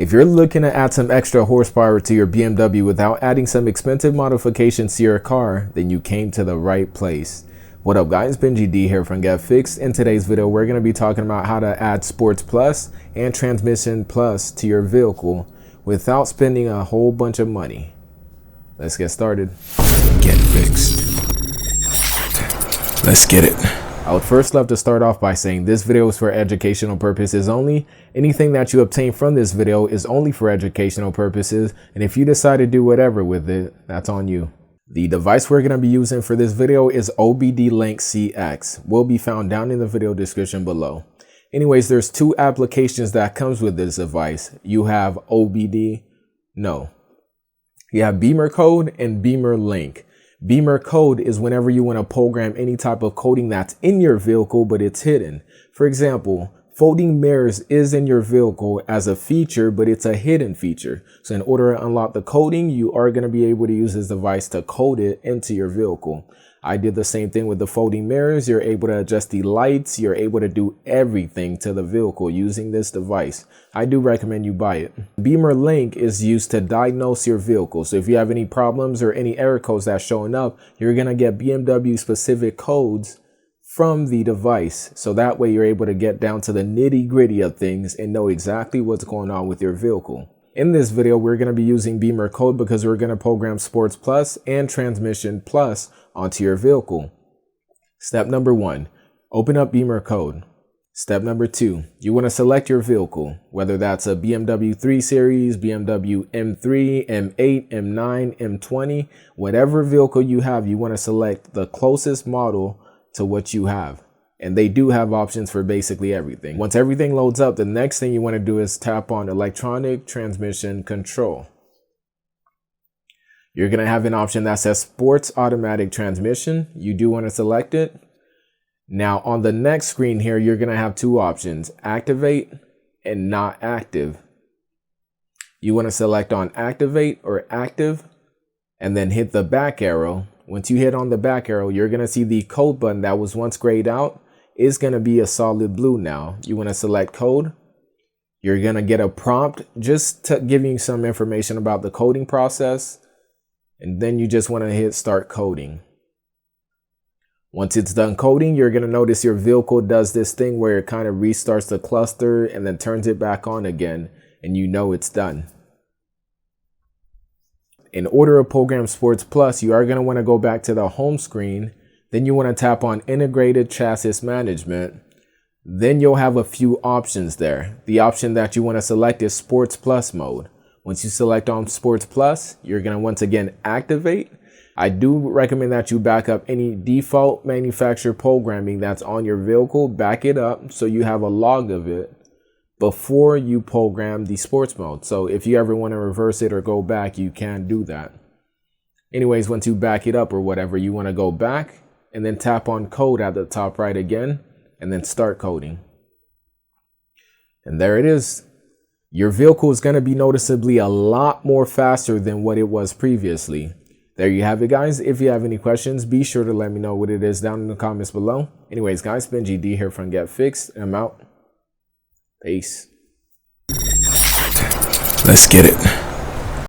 If you're looking to add some extra horsepower to your BMW without adding some expensive modifications to your car, then you came to the right place. What up guys, Benji D here from Get Fixed. In today's video, we're going to be talking about how to add Sports Plus and Transmission Plus to your vehicle without spending a whole bunch of money. Let's get started. Get fixed. Let's get it. I would first love to start off by saying this video is for educational purposes only. Anything that you obtain from this video is only for educational purposes, and if you decide to do whatever with it, that's on you. The device we're going to be using for this video is OBD-Link-CX. Will be found down in the video description below. Anyways, there's two applications that comes with this device. You have You have Beamer Code and Beamer Link. Beamer Code is whenever you want to program any type of coding that's in your vehicle, but it's hidden. For example, folding mirrors is in your vehicle as a feature, but it's a hidden feature. So in order to unlock the coding, you are going to be able to use this device to code it into your vehicle. I did the same thing with the folding mirrors. You're able to adjust the lights. You're able to do everything to the vehicle using this device. I do recommend you buy it. Beamer Link is used to diagnose your vehicle. So if you have any problems or any error codes that's showing up, you're going to get BMW specific codes from the device. So that way you're able to get down to the nitty gritty of things and know exactly what's going on with your vehicle. In this video, we're going to be using Beamer Code because we're going to program Sports Plus and Transmission Plus onto your vehicle. Step number 1, open up Beamer Code. Step number 2, you want to select your vehicle, whether that's a BMW 3 Series, BMW M3, M8, M9, M20, whatever vehicle you have, you want to select the closest model to what you have. And they do have options for basically everything. Once everything loads up, the next thing you want to do is tap on electronic transmission control. You're going to have an option that says sports automatic transmission. You do want to select it. Now on the next screen here, you're going to have two options, activate and not active. You want to select on activate or active and then hit the back arrow. Once you hit on the back arrow, you're going to see the code button that was once grayed out is going to be a solid blue now. You want to select code. You're going to get a prompt just to give you some information about the coding process. And then you just want to hit start coding. Once it's done coding, you're going to notice your vehicle does this thing where it kind of restarts the cluster and then turns it back on again. And you know it's done. In order to program Sports Plus, you are going to want to go back to the home screen. Then you want to tap on Integrated Chassis Management. Then you'll have a few options there. The option that you want to select is Sports Plus mode. Once you select on Sports Plus, you're going to once again activate. I do recommend that you back up any default manufacturer programming that's on your vehicle. Back it up so you have a log of it before you program the sports mode. So if you ever want to reverse it or go back, you can do that. Anyways, once you back it up or whatever, you want to go back and then tap on code at the top right again and then start coding. And there it is. Your vehicle is going to be noticeably a lot more faster than what it was previously. There you have it, guys. If you have any questions, be sure to let me know what it is down in the comments below. Anyways, guys, Benji D here from Get Fixed, and I'm out. Peace. Let's get it.